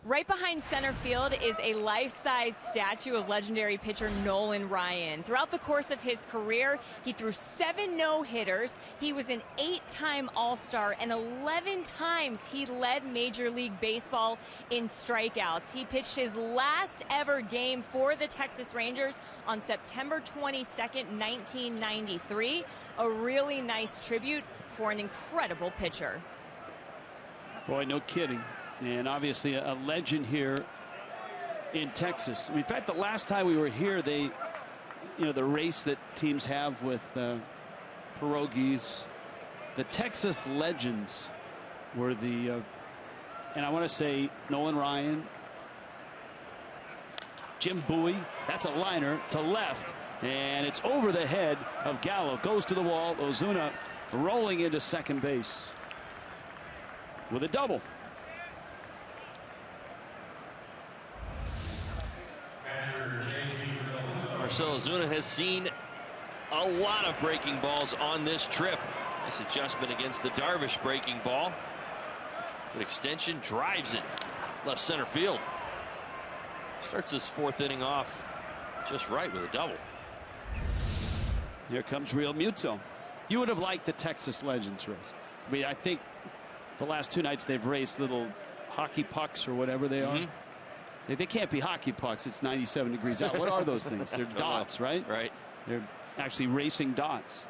Right behind center field is a life-size statue of legendary pitcher Nolan Ryan. Throughout the course of his career, he threw 7 no-hitters. He was an 8-time All-Star, and 11 times he led Major League Baseball in strikeouts. He pitched his last ever game for the Texas Rangers on September 22nd, 1993. A really nice tribute for an incredible pitcher. Boy, no kidding. And obviously a legend here in Texas. In fact, the last time we were here, the race that teams have with pierogies, the Texas legends were and I want to say Nolan Ryan, Jim Bowie. That's a liner to left, and it's over the head of Gallo. Goes to the wall. Ozuna rolling into second base with a double. Marcell Ozuna has seen a lot of breaking balls on this trip. Nice adjustment against the Darvish breaking ball. Good extension, drives it left center field. Starts this 4th inning off just right with a double. Here comes Real Muto. You would have liked the Texas Legends race. I mean, I think the last 2 nights they've raced little hockey pucks or whatever they are. They can't be hockey pucks. It's 97 degrees out. What are those things? They're dots, right? Right. They're actually racing dots.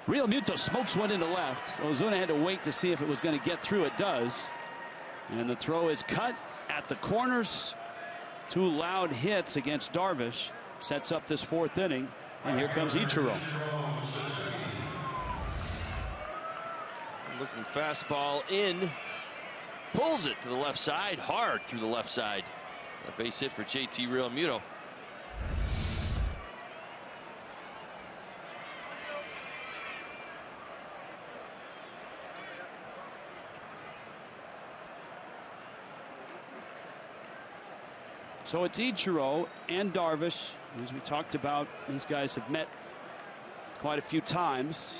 Real Muto smokes one into left. Ozuna had to wait to see if it was going to get through. It does. And the throw is cut at the corners. 2 loud hits against Darvish. Sets up this 4th inning. And here comes Ichiro. Looking fastball in, pulls it to the left side, hard through the left side. A base hit for JT Realmuto. So it's Ichiro and Darvish. As we talked about, these guys have met quite a few times.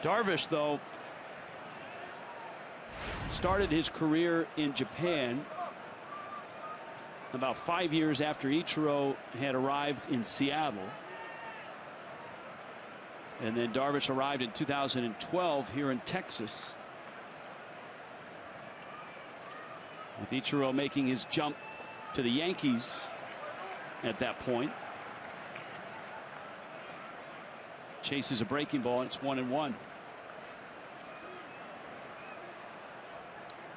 Darvish, though, started his career in Japan about 5 years after Ichiro had arrived in Seattle. And then Darvish arrived in 2012 here in Texas, with Ichiro making his jump to the Yankees at that point. Chases a breaking ball, and it's 1-1.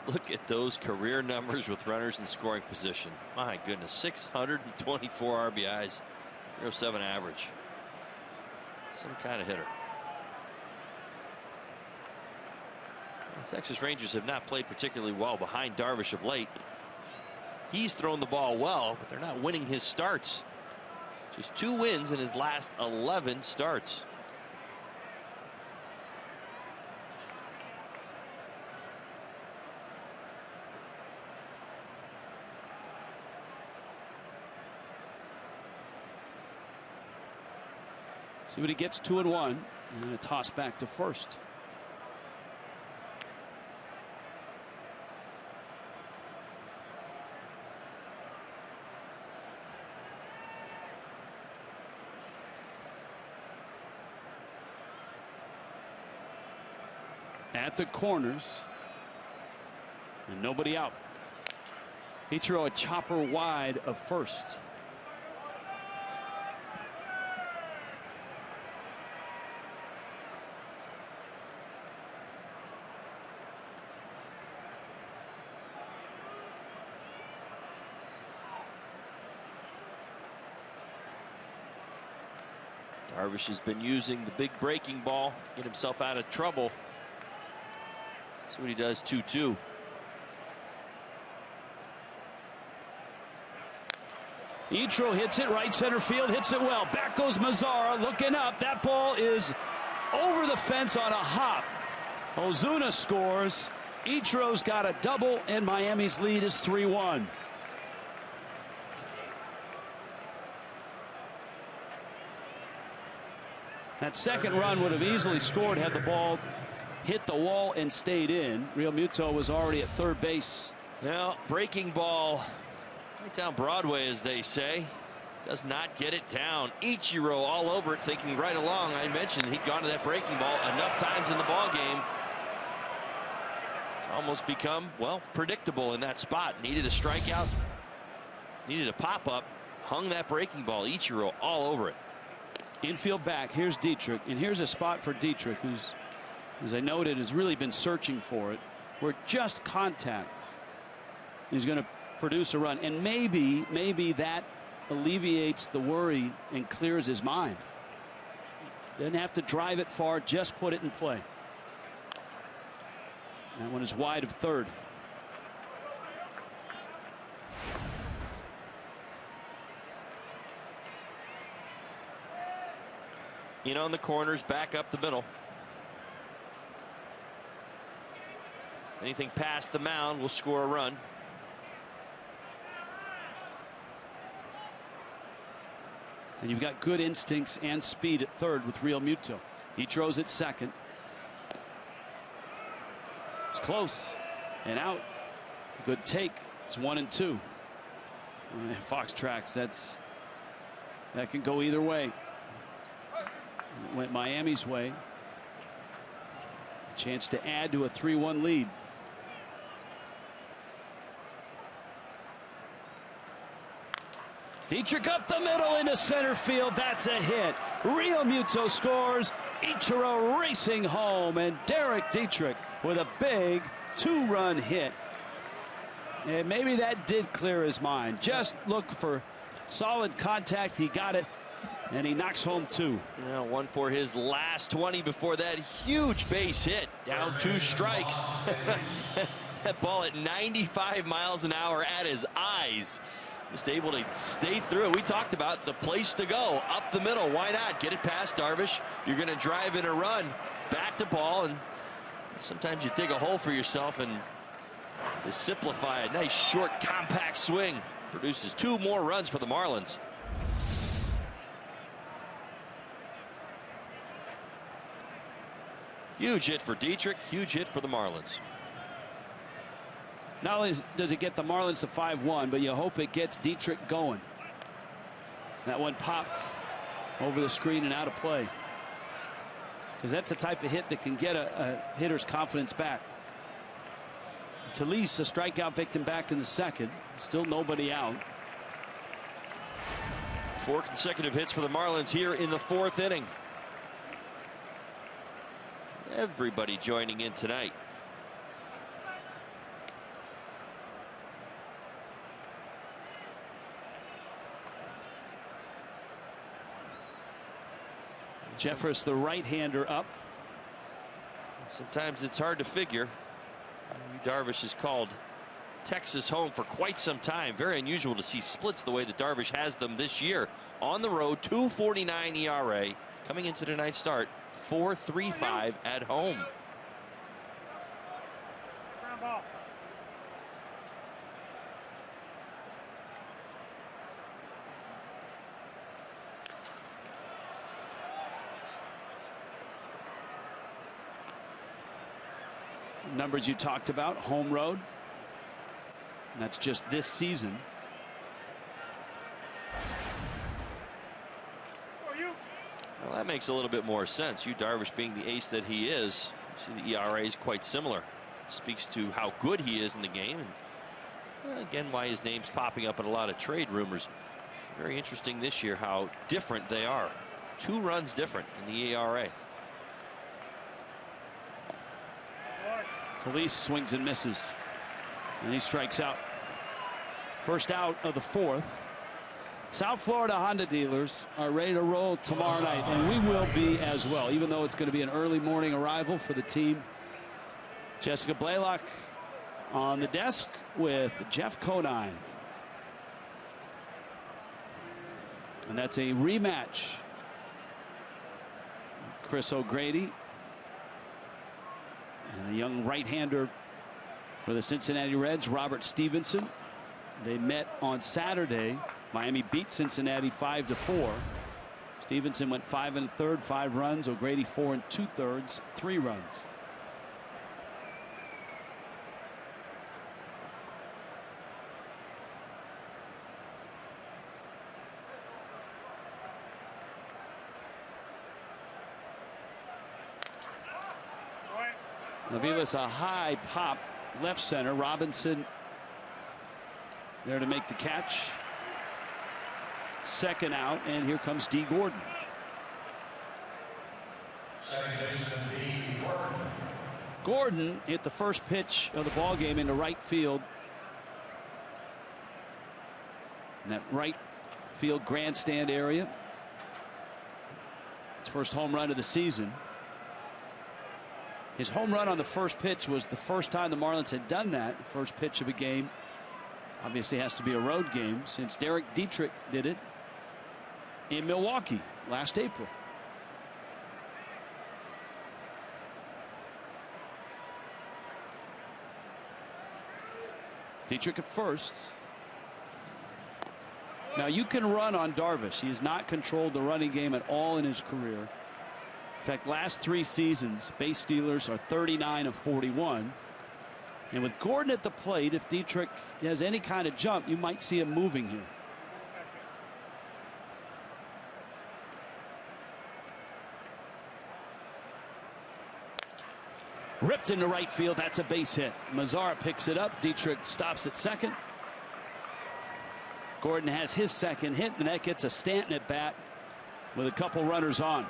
Look at those career numbers with runners in scoring position. My goodness, 624 RBIs, 0.7 average. Some kind of hitter. The Texas Rangers have not played particularly well behind Darvish of late. He's thrown the ball well, but they're not winning his starts. Just 2 wins in his last 11 starts. See what he gets. 2-1, and a toss back to first. At the corners, and nobody out. Ichiro a chopper wide of first. Darvish has been using the big breaking ball, get himself out of trouble. See what he does. 2-2. Ichiro hits it right center field, hits it well. Back goes Mazzara, looking up. That ball is over the fence on a hop. Ozuna scores. Ichiro's got a double, and Miami's lead is 3-1. That second run would have easily scored had the ball hit the wall and stayed in. Real Muto was already at third base. Now, breaking ball right down Broadway, as they say. Does not get it down. Ichiro all over it, thinking right along. I mentioned he'd gone to that breaking ball enough times in the ball game. Almost become, well, predictable in that spot. Needed a strikeout. Needed a pop-up. Hung that breaking ball. Ichiro all over it. Infield back. Here's Dietrich. And here's a spot for Dietrich, who's, as I noted, has really been searching for it. Where just contact is going to produce a run. And maybe that alleviates the worry and clears his mind. Doesn't have to drive it far, just put it in play. That one is wide of third. In on the corners, back up the middle. Anything past the mound will score a run. And you've got good instincts and speed at third with Real Muto. He throws at second. It's close and out. Good take. It's 1-2. Fox tracks. That can go either way. It went Miami's way. A chance to add to a 3-1 lead. Dietrich up the middle into center field. That's a hit. Real Muto scores. Ichiro racing home, and Derek Dietrich with a big 2-run hit. And maybe that did clear his mind. Just look for solid contact. He got it, and he knocks home 2. Now one for his last 20 before that huge base hit. Down 2 strikes. That ball at 95 miles an hour at his eyes. Just able to stay through. We talked about the place to go up the middle. Why not get it past Darvish? You're going to drive in a run, bat to ball, and sometimes you dig a hole for yourself and just simplify a nice short compact swing. Produces 2 more runs for the Marlins. Huge hit for Dietrich. Huge hit for the Marlins. Not only does it get the Marlins to 5-1, but you hope it gets Dietrich going. That one popped over the screen and out of play. Because that's the type of hit that can get a hitter's confidence back. Talise, a strikeout victim, back in the second. Still nobody out. 4 consecutive hits for the Marlins here in the 4th inning. Everybody joining in tonight. Jeffers, the right-hander, up. Sometimes it's hard to figure. Darvish has called Texas home for quite some time. Very unusual to see splits the way that Darvish has them this year. On the road, 2.49 ERA. Coming into tonight's start, 4.35 at home. Ground ball. Numbers you talked about, home road. And that's just this season. Well, that makes a little bit more sense. Darvish being the ace that he is. You see the ERA is quite similar. Speaks to how good he is in the game. And again, why his name's popping up in a lot of trade rumors. Very interesting this year how different they are. 2 runs different in the ERA. Talise swings and misses, and he strikes out. First out of the 4th. South Florida Honda dealers are ready to roll tomorrow night, and we will be as well, even though it's going to be an early morning arrival for the team. Jessica Blaylock on the desk with Jeff Conine. And that's a rematch. Chris O'Grady and a young right-hander for the Cincinnati Reds, Robert Stevenson. They met on Saturday. Miami beat Cincinnati 5-4. Stevenson went 5 1/3, 5 runs. O'Grady 4 2/3, 3 runs. Avila's a high pop left center. Robinson there to make the catch. Second out, and here comes D. Gordon. Gordon hit the first pitch of the ball game into right field. In that right field grandstand area. His first home run of the season. His home run on the first pitch was the first time the Marlins had done that. First pitch of a game. Obviously has to be a road game since Derek Dietrich did it in Milwaukee last April. Dietrich at first. Now you can run on Darvish. He has not controlled the running game at all in his career. In fact, last 3 seasons, base stealers are 39 of 41. And with Gordon at the plate, if Dietrich has any kind of jump, you might see him moving here. Ripped into right field. That's a base hit. Mazara picks it up. Dietrich stops at second. Gordon has his second hit, and that gets a Stanton at bat with a couple runners on.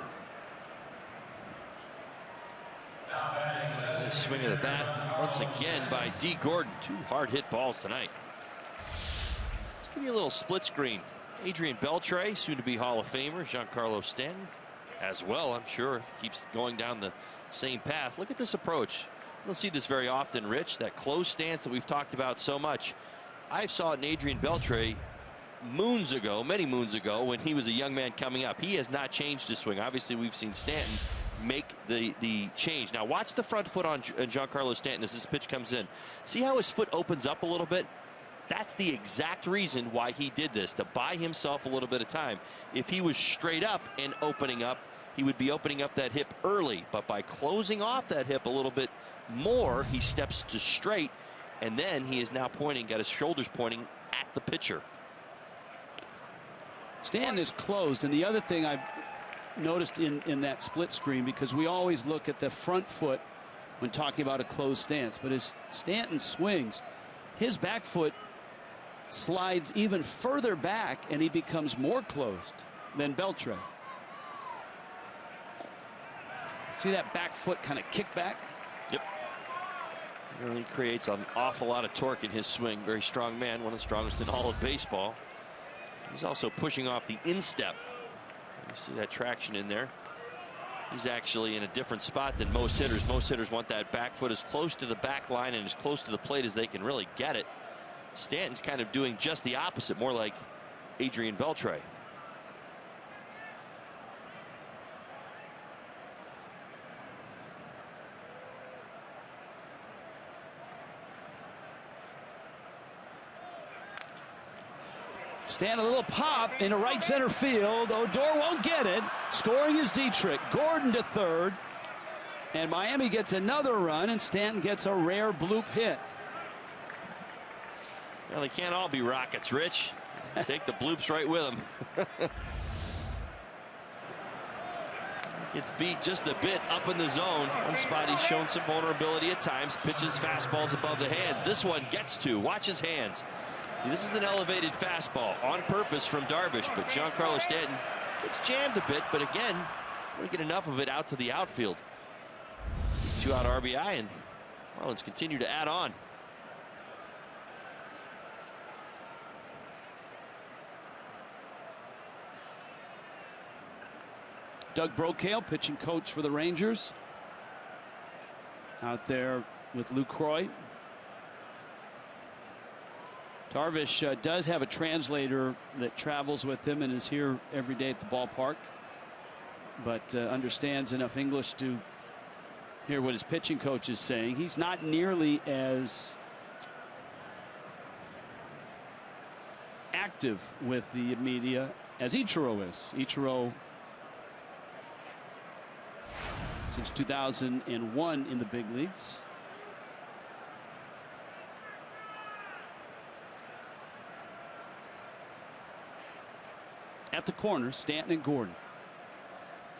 Swing of the bat once again by D. Gordon. 2 hard hit balls tonight. Let's give you a little split screen. Adrian Beltre, soon to be Hall of Famer. Giancarlo Stanton as well, I'm sure, keeps going down the same path. Look at this approach. You don't see this very often, Rich. That closed stance that we've talked about so much. I saw it in Adrian Beltre moons ago, many moons ago, when he was a young man coming up. He has not changed his swing. Obviously, we've seen Stanton make the change. Now watch the front foot on Giancarlo Stanton as this pitch comes in. See how his foot opens up a little bit? That's the exact reason why he did this, to buy himself a little bit of time. If he was straight up and opening up, he would be opening up that hip early, but by closing off that hip a little bit more, he steps to straight, and then he is now pointing, got his shoulders pointing at the pitcher. Stanton is closed, and the other thing I've noticed in that split screen, because we always look at the front foot when talking about a closed stance, but as Stanton swings, his back foot slides even further back and he becomes more closed than Beltre. See that back foot kind of kick back? Yep. It really creates an awful lot of torque in his swing. Very strong man, one of the strongest in all of baseball. He's also pushing off the instep. You see that traction in there. He's actually in a different spot than most hitters. Most hitters want that back foot as close to the back line and as close to the plate as they can really get it. Stanton's kind of doing just the opposite, more like Adrian Beltre. Stanton, a little pop into right center field. Odor won't get it. Scoring is Dietrich. Gordon to third. And Miami gets another run, and Stanton gets a rare bloop hit. Well, they can't all be Rockets, Rich. Take the bloops right with them. Gets beat just a bit up in the zone. One spot he's shown some vulnerability at times. Pitches fastballs above the hands. This one gets to. Watch his hands. This is an elevated fastball on purpose from Darvish, but Giancarlo Stanton gets jammed a bit, but again, we'll get enough of it out to the outfield. 2-out RBI, and Marlins continue to add on. Doug Brocail, pitching coach for the Rangers, out there with Lucroy. Darvish does have a translator that travels with him and is here every day at the ballpark, but understands enough English to hear what his pitching coach is saying. He's not nearly as active with the media as Ichiro is. Ichiro since 2001 in the big leagues. At the corner, Stanton and Gordon.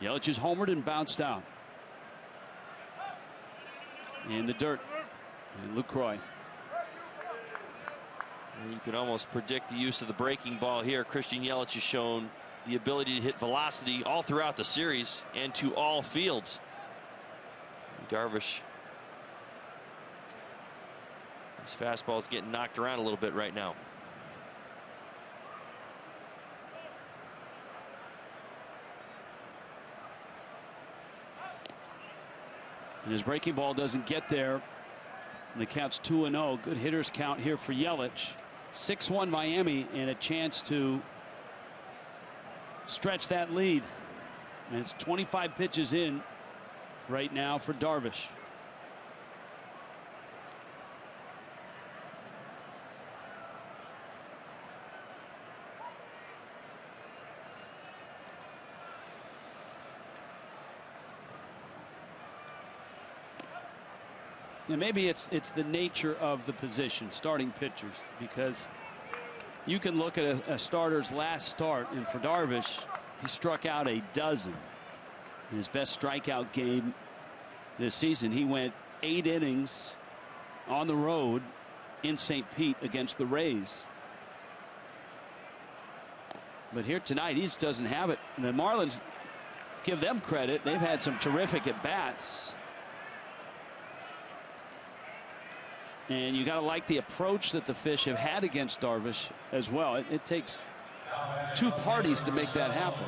Yelich is homered and bounced out. In the dirt, and LaCroix. You can almost predict the use of the breaking ball here. Christian Yelich has shown the ability to hit velocity all throughout the series and to all fields. Darvish, his fastball is getting knocked around a little bit right now. And his breaking ball doesn't get there. And the count's 2-0. Good hitters count here for Yelich. 6-1 Miami, and a chance to stretch that lead. And it's 25 pitches in right now for Darvish. Now maybe it's the nature of the position, starting pitchers, because you can look at a starter's last start, and for Darvish, he struck out a dozen. In his best strikeout game this season, he went 8 innings on the road in St. Pete against the Rays. But here tonight, he just doesn't have it. And the Marlins, give them credit, they've had some terrific at bats. And you got to like the approach that the Fish have had against Darvish as well. It takes two parties to make that happen.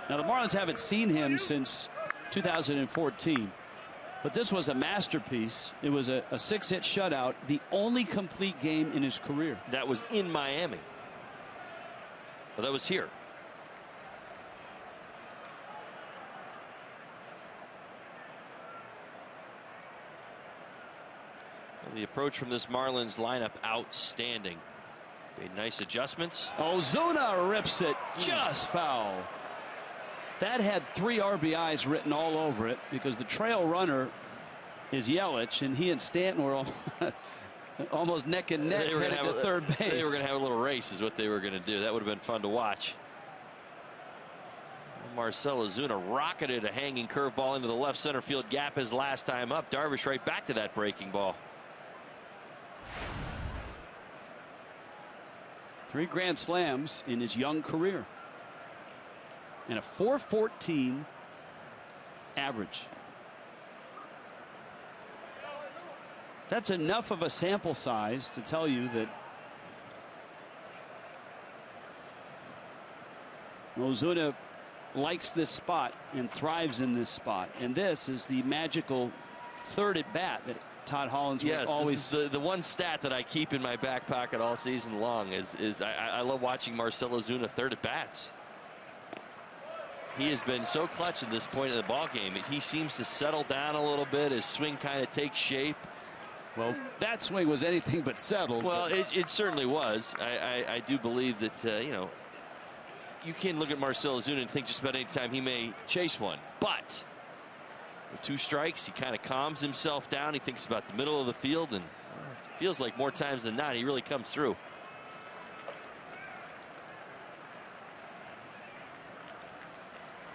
Now the Marlins haven't seen him since 2014, but this was a masterpiece. It was a 6-hit shutout, the only complete game in his career. That was in Miami. Well, that was here. The approach from this Marlins lineup, outstanding. Made nice adjustments. Ozuna rips it just foul. That had 3 RBIs written all over it because the trail runner is Yelich, and he and Stanton were almost neck and neck headed to third base. They were going to have a little race is what they were going to do. That would have been fun to watch. Marcell Ozuna rocketed a hanging curveball into the left center field gap his last time up. Darvish right back to that breaking ball. 3 grand slams in his young career. And a .414 average. That's enough of a sample size to tell you that Ozuna likes this spot and thrives in this spot. And this is the magical third at bat that Todd Hollandsworth always. This is the one stat that I keep in my back pocket all season long is I love watching Marcell Ozuna third at bats. He has been so clutch at this point in the ball game. He seems to settle down a little bit. His swing kind of takes shape. Well, that swing was anything but settled. Well, it certainly was. I do believe that you know, you can look at Marcell Ozuna and think just about any time he may chase one, but with 2 strikes, he kind of calms himself down. He thinks about the middle of the field, and it feels like more times than not he really comes through.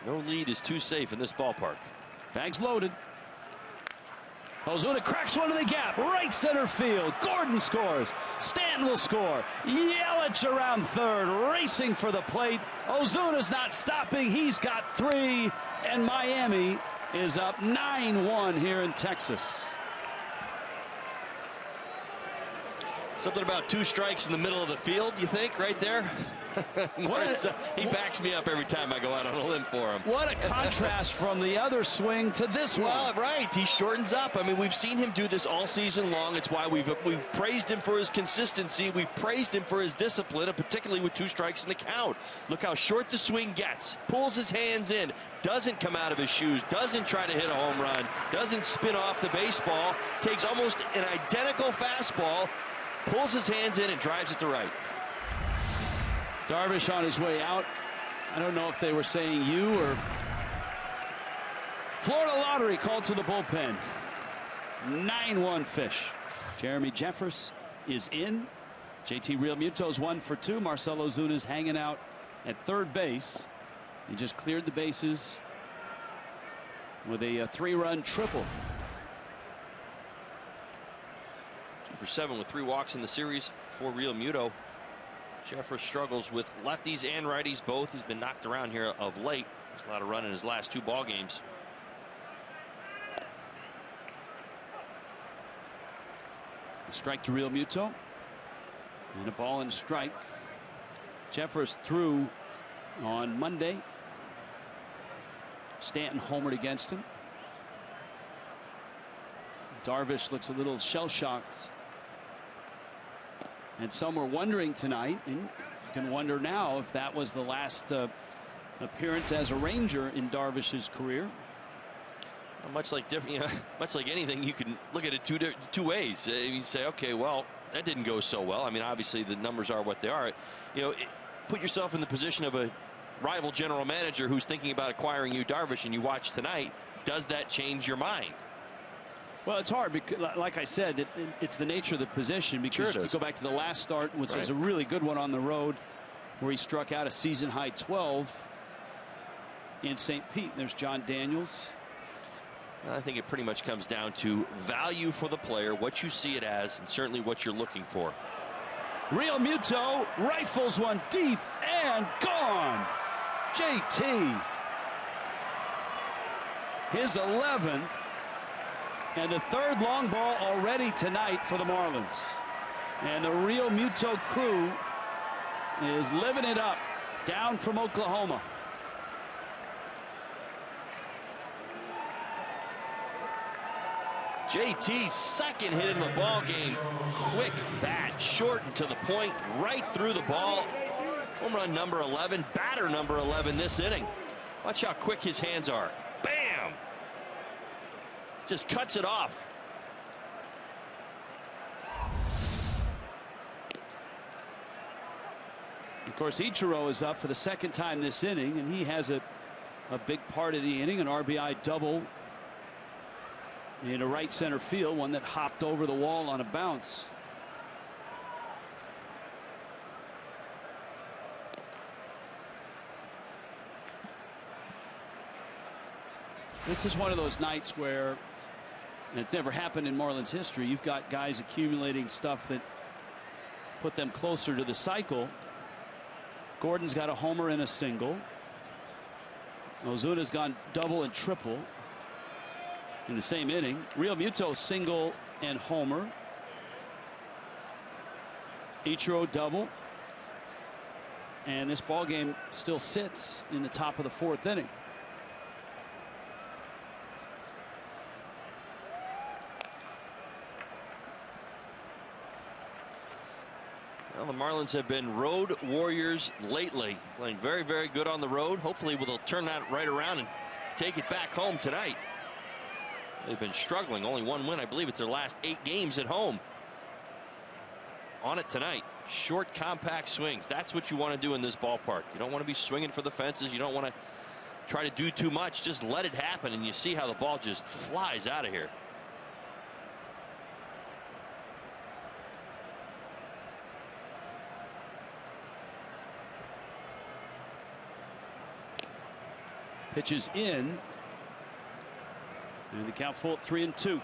No lead is too safe in this ballpark. Bags loaded. Ozuna cracks one in the gap, right center field. Gordon scores. Stanton will score. Yelich around third, racing for the plate. Ozuna's not stopping. He's got 3, and Miami is up 9-1 here in Texas. Something about 2 strikes in the middle of the field, you think, right there? He backs me up every time I go out on a limb for him. What a contrast from the other swing to this one. Well, right, he shortens up. I mean, we've seen him do this all season long. It's why we've praised him for his consistency. We've praised him for his discipline, and particularly with 2 strikes in the count. Look how short the swing gets. Pulls his hands in. Doesn't come out of his shoes. Doesn't try to hit a home run. Doesn't spin off the baseball. Takes almost an identical fastball. Pulls his hands in and drives it to right. Darvish on his way out I don't know if they were saying you or Florida Lottery called to the bullpen. 9-1 Fish. Jeremy Jeffress is in. JT Realmuto's 1 for 2. Marcell Ozuna's hanging out at third base. He just cleared the bases with a 3-run triple. 2 for 7 with 3 walks in the series for Realmuto. Jeffress struggles with lefties and righties both. He's been knocked around here of late. There's a lot of run in his last 2 ball games. A strike to Realmuto. And a ball and a strike. Jeffress threw on Monday. Stanton homered against him. Darvish looks a little shell-shocked. And some were wondering tonight, and you can wonder now if that was the last appearance as a Ranger in Darvish's career. Well, much like much like anything, you can look at it two ways. You say, okay, well, that didn't go so well. I mean, obviously the numbers are what they are. Put yourself in the position of a rival general manager who's thinking about acquiring you, Darvish, and you watch tonight. Does that change your mind? Well, it's hard because, like I said, it's the nature of the position. Because you go back to the last start, which was a really good one on the road, where he struck out a season-high 12 in St. Pete. There's John Daniels. I think it pretty much comes down to value for the player, what you see it as, and certainly what you're looking for. Realmuto rifles one deep and gone. JT. His 11th. And the 3rd long ball already tonight for the Marlins. And the Realmuto crew is living it up down from Oklahoma. JT's 2nd hit in the ball game. Quick bat, short and to the point, right through the ball. Home run number 11, batter number 11 this inning. Watch how quick his hands are. Bam! Just cuts it off. Of course, Ichiro is up for the 2nd time this inning, and he has a big part of the inning, an RBI double in a right center field, one that hopped over the wall on a bounce. This is one of those nights where, and it's never happened in Marlins history, you've got guys accumulating stuff that put them closer to the cycle. Gordon's got a homer and a single. Ozuna's gone double and triple in the same inning. Realmuto single and homer. Ichiro double. And this ball game still sits in the top of the 4th inning. Well, the Marlins have been road warriors lately, playing very, very good on the road. Hopefully they'll turn that right around and take it back home tonight. They've been struggling. Only 1 win. I believe it's their last 8 games at home. On it tonight. Short, compact swings. That's what you want to do in this ballpark. You don't want to be swinging for the fences. You don't want to try to do too much. Just let it happen, and you see how the ball just flies out of here. Pitches in. And the count full at 3-2.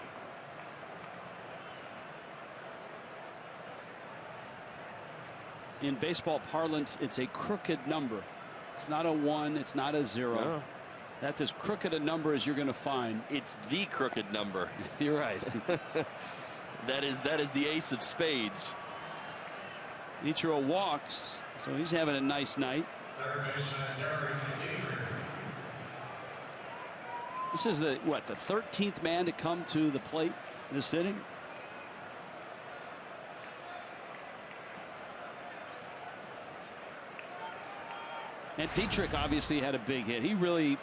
In baseball parlance, it's a crooked number. It's not a 1. It's not a 0. No. That's as crooked a number as you're going to find. It's the crooked number. You're right. that is the ace of spades. Ichiro walks, so he's having a nice night. This is the 13th man to come to the plate this inning. And Dietrich obviously had a big hit. He really,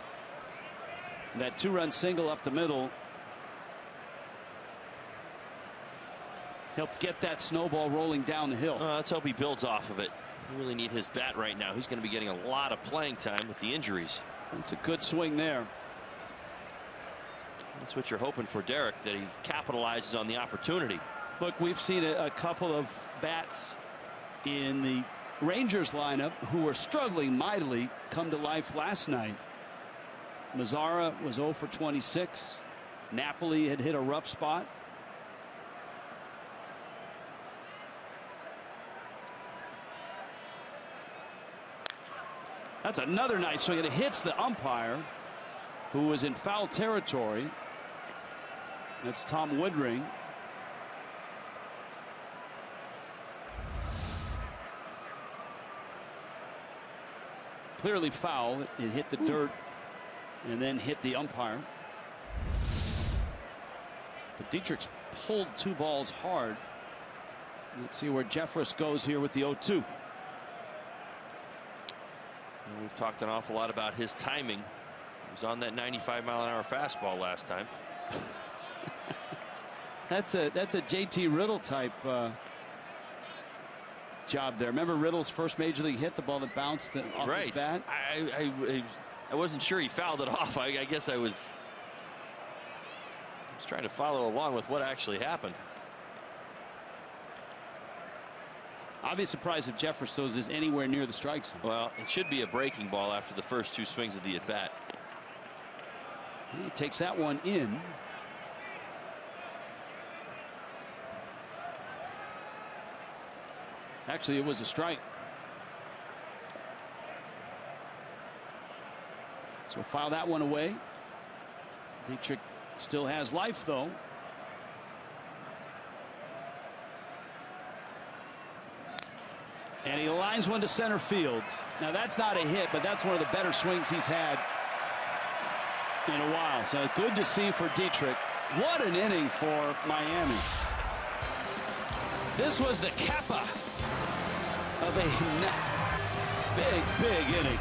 that 2-run single up the middle, helped get that snowball rolling down the hill. Let's hope he builds off of it. They really need his bat right now. He's going to be getting a lot of playing time with the injuries. It's a good swing there. That's what you're hoping for, Derek, that he capitalizes on the opportunity. Look, we've seen a couple of bats in the Rangers lineup who were struggling mightily come to life last night. Mazzara was 0 for 26. Napoli had hit a rough spot. That's another nice swing. It hits the umpire, who was in foul territory. That's Tom Woodring. Clearly foul. It hit the dirt and then hit the umpire. But Dietrich's pulled 2 balls hard. Let's see where Jeffress goes here with the 0-2. We've talked an awful lot about his timing. He was on that 95-mile-an-hour fastball last time. That's a JT Riddle type job there. Remember Riddle's first major league hit, the ball that bounced off his bat? I wasn't sure he fouled it off. I guess I was trying to follow along with what actually happened. I'd be surprised if Jeffress throws this anywhere near the strike zone. Well, it should be a breaking ball after the first 2 swings of the at-bat. He takes that one in. Actually, it was a strike. So we'll file that one away. Dietrich still has life, though. And he lines one to center field. Now, that's not a hit, but that's one of the better swings he's had in a while. So good to see for Dietrich. What an inning for Miami. This was the kappa of a big inning.